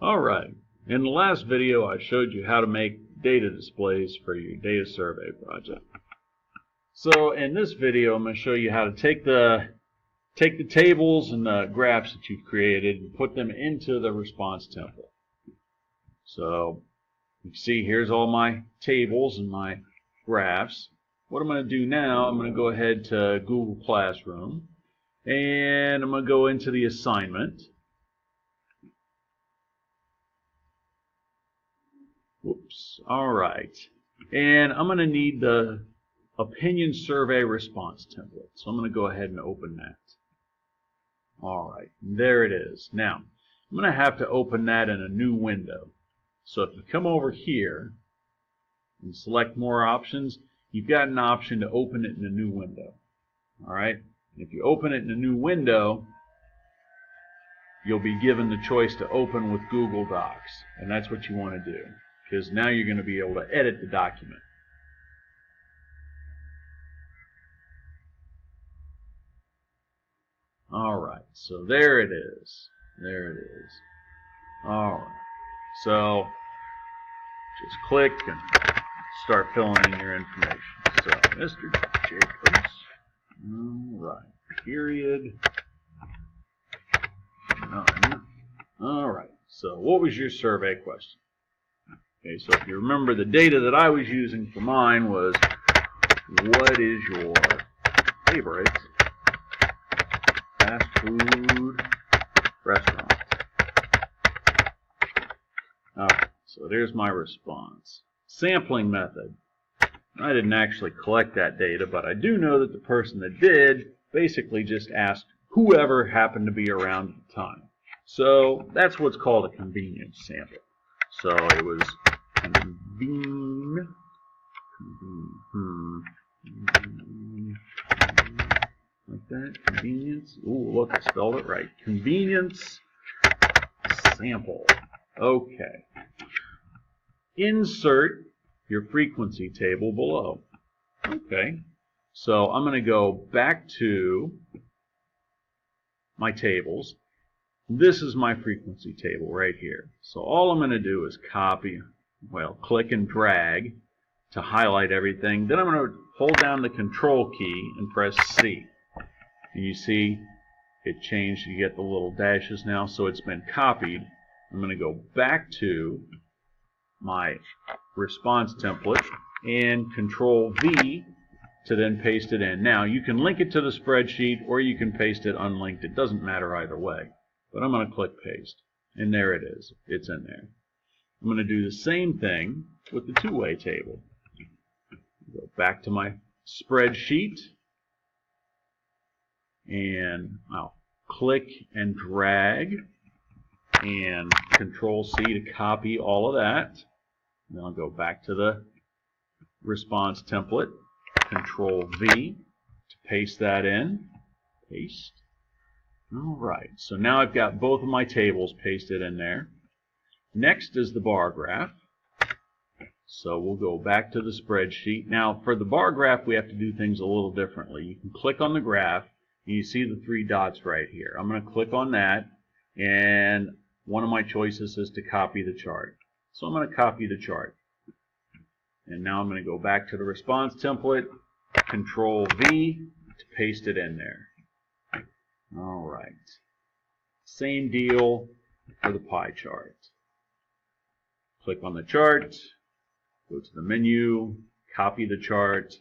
Alright, in the last video I showed you how to make data displays for your data survey project. So in this video I'm going to show you how to take the tables and the graphs that you've created and put them into the response template. So you can see here's all my tables and my graphs. What I'm going to do now, I'm going to go ahead to Google Classroom and I'm going to go into the assignment. Whoops. Alright. And I'm going to need the opinion survey response template. So I'm going to go ahead and open that. Alright. There it is. Now, I'm going to have to open that in a new window. So if you come over here and select more options, you've got an option to open it in a new window. Alright. If you open it in a new window, you'll be given the choice to open with Google Docs. And that's what you want to do, because now you're going to be able to edit the document. Alright, so there it is. There it is. Alright, so just click and start filling in your information. So, Mr. Jacobs, alright, period, none. Alright, so what was your survey question? Okay, so if you remember, the data that I was using for mine was, what is your favorite fast food restaurant? Alright, so there's my response. Sampling method. I didn't actually collect that data, but I do know that the person that did basically just asked whoever happened to be around at the time. So that's what's called a convenience sample. So it was like that, convenience. Ooh, look, I spelled it right. Convenience sample. Okay. Insert your frequency table below. Okay. So I'm going to go back to my tables. This is my frequency table right here. So all I'm going to do is copy, well, click and drag to highlight everything. Then I'm going to hold down the control key and press C. And you see it changed. You get the little dashes now, so it's been copied. I'm going to go back to my response template and control V to then paste it in. Now you can link it to the spreadsheet or you can paste it unlinked. It doesn't matter either way. But I'm going to click paste, and there it is. It's in there. I'm going to do the same thing with the two-way table. Go back to my spreadsheet, and I'll click and drag, and Control C to copy all of that. Then I'll go back to the response template, Control V to paste that in. Paste. Alright, so now I've got both of my tables pasted in there. Next is the bar graph. So we'll go back to the spreadsheet. Now for the bar graph we have to do things a little differently. You can click on the graph and you see the three dots right here. I'm going to click on that, and one of my choices is to copy the chart. So I'm going to copy the chart. And now I'm going to go back to the response template, Control V to paste it in there. Alright, same deal for the pie chart. Click on the chart, go to the menu, copy the chart,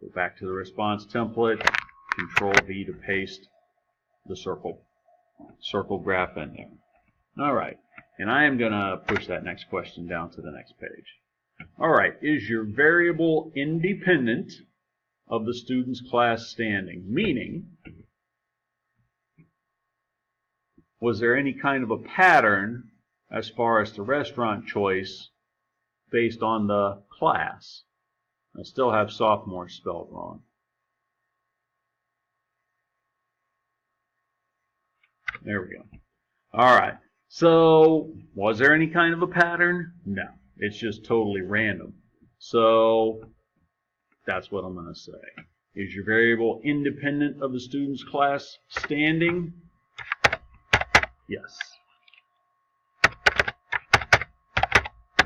go back to the response template, Control V to paste the circle graph in there. Alright, and I am going to push that next question down to the next page. Alright, is your variable independent of the student's class standing? Meaning, was there any kind of a pattern as far as the restaurant choice based on the class? I still have sophomore spelled wrong. There we go. Alright, so was there any kind of a pattern? No, it's just totally random. So that's what I'm going to say. Is your variable independent of the student's class standing? Yes.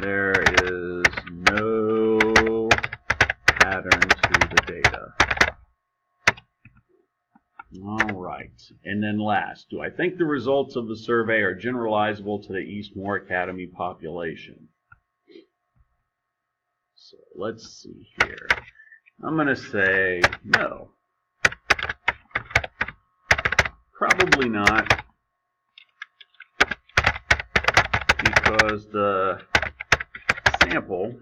there is no pattern to the data. All right. And then last, do I think the results of the survey are generalizable to the Eastmoor Academy population? So let's see here. I'm going to say no. Probably not, because the sample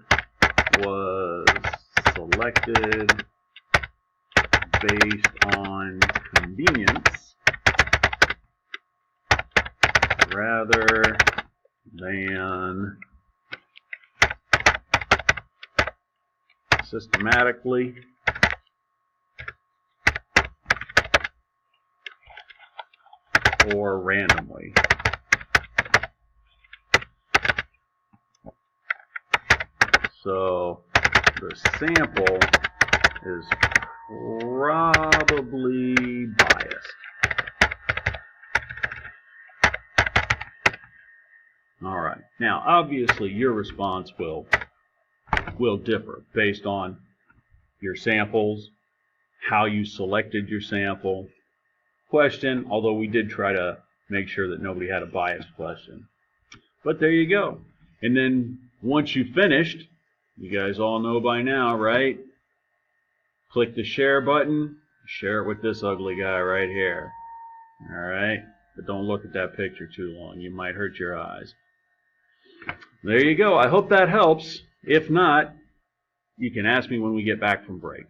was selected based on convenience rather than systematically or randomly. So the sample is probably biased. All right. Now, obviously, your response will differ based on your samples, how you selected your sample, question, although we did try to make sure that nobody had a biased question. But there you go. And then once you finished, you guys all know by now, right? Click the share button, share it with this ugly guy right here. All right? But don't look at that picture too long. You might hurt your eyes. There you go. I hope that helps. If not, you can ask me when we get back from break.